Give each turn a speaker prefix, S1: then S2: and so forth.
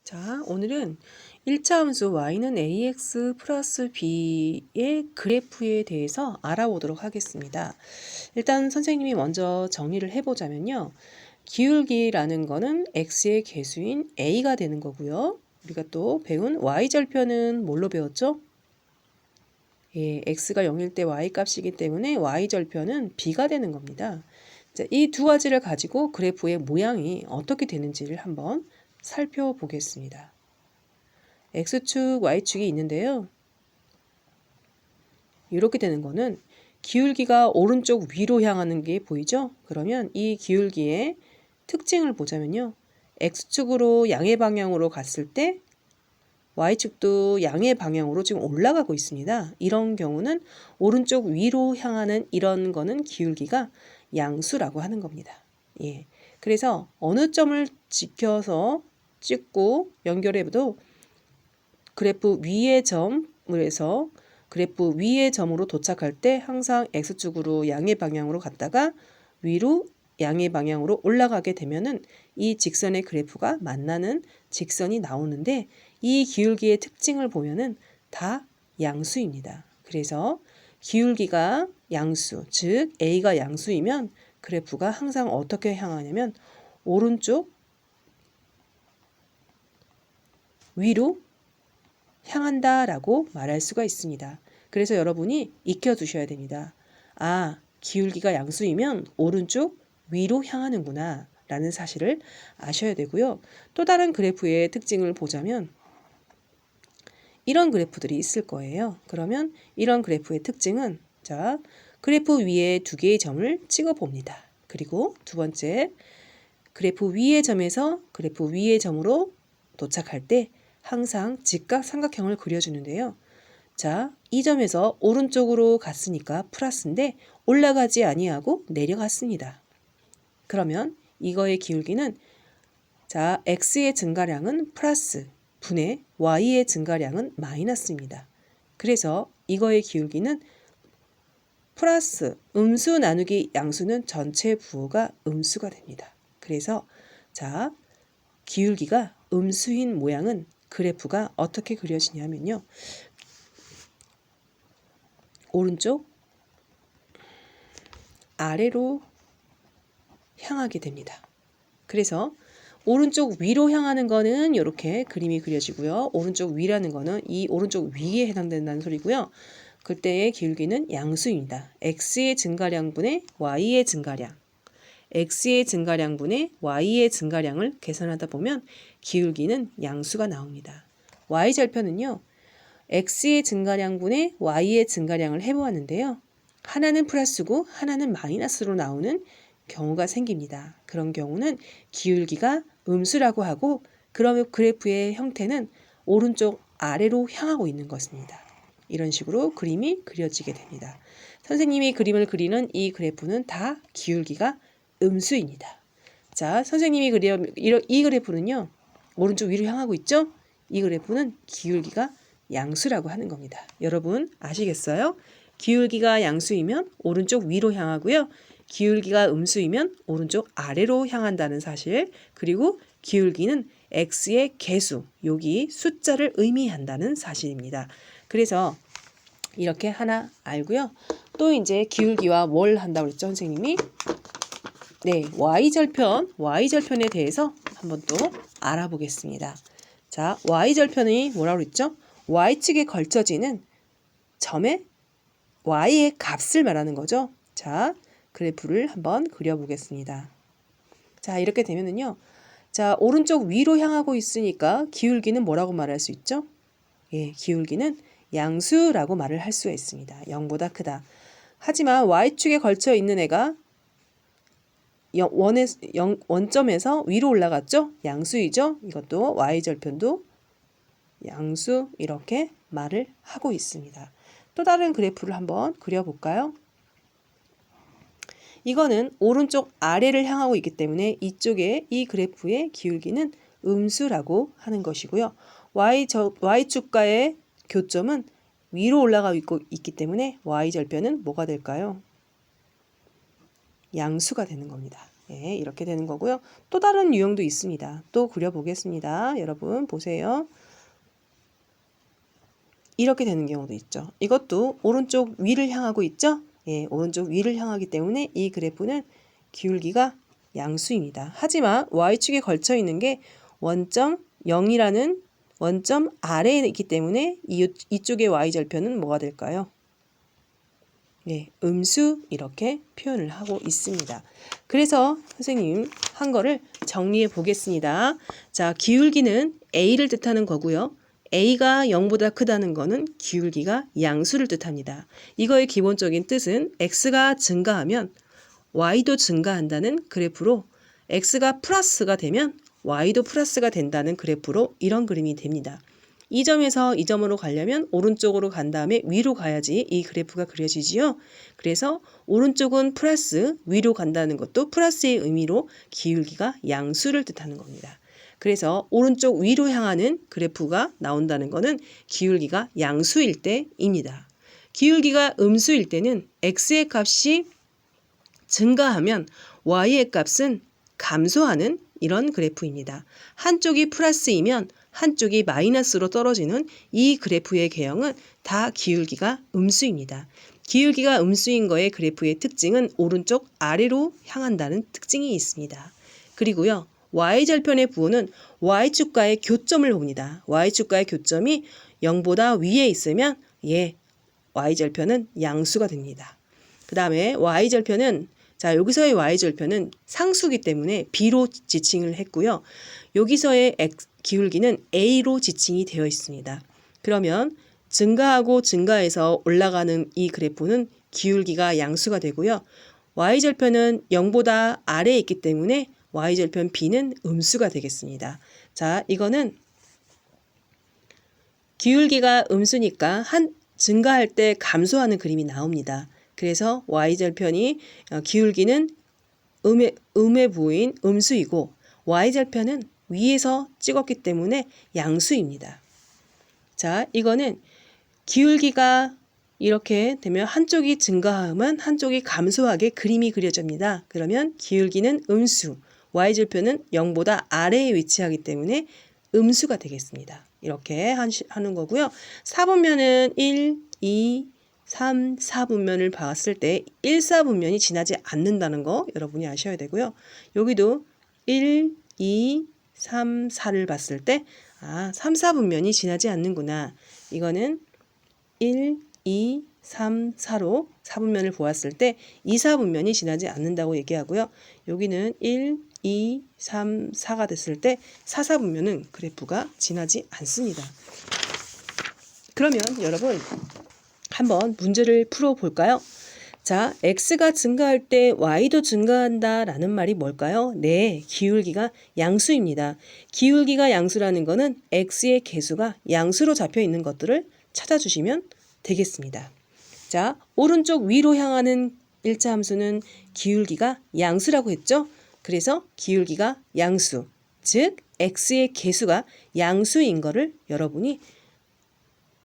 S1: 자, 오늘은 1차 함수 y는 ax 플러스 b의 그래프에 대해서 알아보도록 하겠습니다. 일단 선생님이 먼저 정리를 해보자면요. 기울기라는 거는 x의 개수인 a가 되는 거고요. 우리가 또 배운 y절편은 뭘로 배웠죠? 예, x가 0일 때 y 값이기 때문에 y절편은 b가 되는 겁니다. 이 두 가지를 가지고 그래프의 모양이 어떻게 되는지를 한번 살펴보겠습니다. X축, Y축이 있는데요. 이렇게 되는 거는 기울기가 오른쪽 위로 향하는 게 보이죠? 그러면 이 기울기의 특징을 보자면요. X축으로 양의 방향으로 갔을 때 Y축도 양의 방향으로 지금 올라가고 있습니다. 이런 경우는 오른쪽 위로 향하는 이런 거는 기울기가 양수라고 하는 겁니다. 예. 그래서 어느 점을 지켜서 찍고 연결해도 그래프 위의 점을 해서 그래프 위의 점으로 도착할 때 항상 X축으로 양의 방향으로 갔다가 위로 양의 방향으로 올라가게 되면은 이 직선의 그래프가 만나는 직선이 나오는데 이 기울기의 특징을 보면은 다 양수입니다. 그래서 기울기가 양수, 즉 A가 양수이면 그래프가 항상 어떻게 향하냐면 오른쪽 위로 향한다 라고 말할 수가 있습니다. 그래서 여러분이 익혀두셔야 됩니다. 아, 기울기가 양수이면 오른쪽 위로 향하는구나 라는 사실을 아셔야 되고요. 또 다른 그래프의 특징을 보자면 이런 그래프들이 있을 거예요. 그러면 이런 그래프의 특징은 자, 그래프 위에 두 개의 점을 찍어 봅니다. 그리고 두 번째, 그래프 위의 점에서 그래프 위의 점으로 도착할 때 항상 직각삼각형을 그려주는데요. 자, 이 점에서 오른쪽으로 갔으니까 플러스인데 올라가지 아니하고 내려갔습니다. 그러면 이거의 기울기는 자, x의 증가량은 플러스 분의 y의 증가량은 마이너스입니다. 그래서 이거의 기울기는 플러스 음수 나누기 양수는 전체 부호가 음수가 됩니다. 그래서 자, 기울기가 음수인 모양은 그래프가 어떻게 그려지냐면요. 오른쪽 아래로 향하게 됩니다. 그래서 오른쪽 위로 향하는 거는 이렇게 그림이 그려지고요. 오른쪽 위라는 거는 이 오른쪽 위에 해당된다는 소리고요. 그때의 기울기는 양수입니다. x의 증가량분의 y의 증가량. x의 증가량분의 y의 증가량을 계산하다 보면 기울기는 양수가 나옵니다. y절편은요. x의 증가량분의 y의 증가량을 해보았는데요. 하나는 플러스고 하나는 마이너스로 나오는 경우가 생깁니다. 그런 경우는 기울기가 음수라고 하고 그러면 그래프의 형태는 오른쪽 아래로 향하고 있는 것입니다. 이런 식으로 그림이 그려지게 됩니다. 선생님이 그림을 그리는 이 그래프는 다 기울기가 음수입니다. 자, 선생님이 그려 이 그래프는요. 오른쪽 위로 향하고 있죠? 이 그래프는 기울기가 양수라고 하는 겁니다. 여러분 아시겠어요? 기울기가 양수이면 오른쪽 위로 향하고요. 기울기가 음수이면 오른쪽 아래로 향한다는 사실, 그리고 기울기는 x의 개수, 여기 숫자를 의미한다는 사실입니다. 그래서 이렇게 하나 알고요. 또 이제 기울기와 뭘 한다고 그랬죠, 선생님이? 네, y절편에 대해서 한번 또 알아보겠습니다. 자, y절편이 뭐라고 그랬죠? y축에 걸쳐지는 점의 y의 값을 말하는 거죠. 자, 그래프를 한번 그려보겠습니다. 자, 이렇게 되면은요. 자, 오른쪽 위로 향하고 있으니까 기울기는 뭐라고 말할 수 있죠? 예, 기울기는 양수라고 말을 할 수가 있습니다. 0보다 크다. 하지만 y축에 걸쳐 있는 애가 원점에서 위로 올라갔죠? 양수이죠? 이것도 y절편도 양수 이렇게 말을 하고 있습니다. 또 다른 그래프를 한번 그려볼까요? 이거는 오른쪽 아래를 향하고 있기 때문에 이쪽에 이 그래프의 기울기는 음수라고 하는 것이고요. y축과의 교점은 위로 올라가고 있기 때문에 y절편은 뭐가 될까요? 양수가 되는 겁니다. 예, 이렇게 되는 거고요. 또 다른 유형도 있습니다. 또 그려보겠습니다. 여러분 보세요. 이렇게 되는 경우도 있죠. 이것도 오른쪽 위를 향하고 있죠. 예, 오른쪽 위를 향하기 때문에 이 그래프는 기울기가 양수입니다. 하지만 y축에 걸쳐 있는 게 원점 0이라는 원점 아래에 있기 때문에 이쪽의 y절편은 뭐가 될까요? 네, 음수 이렇게 표현을 하고 있습니다. 그래서 선생님 한 거를 정리해 보겠습니다. 자, 기울기는 A를 뜻하는 거고요. A가 0보다 크다는 거는 기울기가 양수를 뜻합니다. 이거의 기본적인 뜻은 X가 증가하면 Y도 증가한다는 그래프로 X가 플러스가 되면 Y도 플러스가 된다는 그래프로 이런 그림이 됩니다. 이 점에서 이 점으로 가려면 오른쪽으로 간 다음에 위로 가야지 이 그래프가 그려지지요. 그래서 오른쪽은 플러스, 위로 간다는 것도 플러스의 의미로 기울기가 양수를 뜻하는 겁니다. 그래서 오른쪽 위로 향하는 그래프가 나온다는 것은 기울기가 양수일 때입니다. 기울기가 음수일 때는 x의 값이 증가하면 y의 값은 감소하는 이런 그래프입니다. 한쪽이 플러스이면 한쪽이 마이너스로 떨어지는 이 그래프의 개형은 다 기울기가 음수입니다. 기울기가 음수인 거의 그래프의 특징은 오른쪽 아래로 향한다는 특징이 있습니다. 그리고요. y절편의 부호는 y축과의 교점을 봅니다. y축과의 교점이 0보다 위에 있으면 y절편은 양수가 됩니다. 그 다음에 y절편은 자, 여기서의 y절편은 상수기 때문에 b로 지칭을 했고요. 여기서의 기울기는 a로 지칭이 되어 있습니다. 그러면 증가하고 증가해서 올라가는 이 그래프는 기울기가 양수가 되고요. y절편은 0보다 아래에 있기 때문에 y절편 b는 음수가 되겠습니다. 자, 이거는 기울기가 음수니까 증가할 때 감소하는 그림이 나옵니다. 그래서 y절편이 기울기는 음의 부호인 음수이고 y절편은 위에서 찍었기 때문에 양수입니다. 자, 이거는 기울기가 이렇게 되면 한쪽이 증가하면 한쪽이 감소하게 그림이 그려집니다. 그러면 기울기는 음수, y절편은 0보다 아래에 위치하기 때문에 음수가 되겠습니다. 이렇게 하는 거고요. 4분면은 1, 2, 3, 4분면을 봤을 때 1, 4분면이 지나지 않는다는 거 여러분이 아셔야 되고요. 여기도 1, 2, 3, 4를 봤을 때 3, 4분면이 지나지 않는구나. 이거는 1, 2, 3, 4로 4분면을 보았을 때 2, 4분면이 지나지 않는다고 얘기하고요. 여기는 1, 2, 3, 4가 됐을 때 4, 4분면은 그래프가 지나지 않습니다. 그러면 여러분 한번 문제를 풀어볼까요? 자, x가 증가할 때 y도 증가한다 라는 말이 뭘까요? 네, 기울기가 양수입니다. 기울기가 양수라는 것은 x의 개수가 양수로 잡혀 있는 것들을 찾아주시면 되겠습니다. 자, 오른쪽 위로 향하는 일차 함수는 기울기가 양수라고 했죠? 그래서 기울기가 양수, 즉 x의 개수가 양수인 것을 여러분이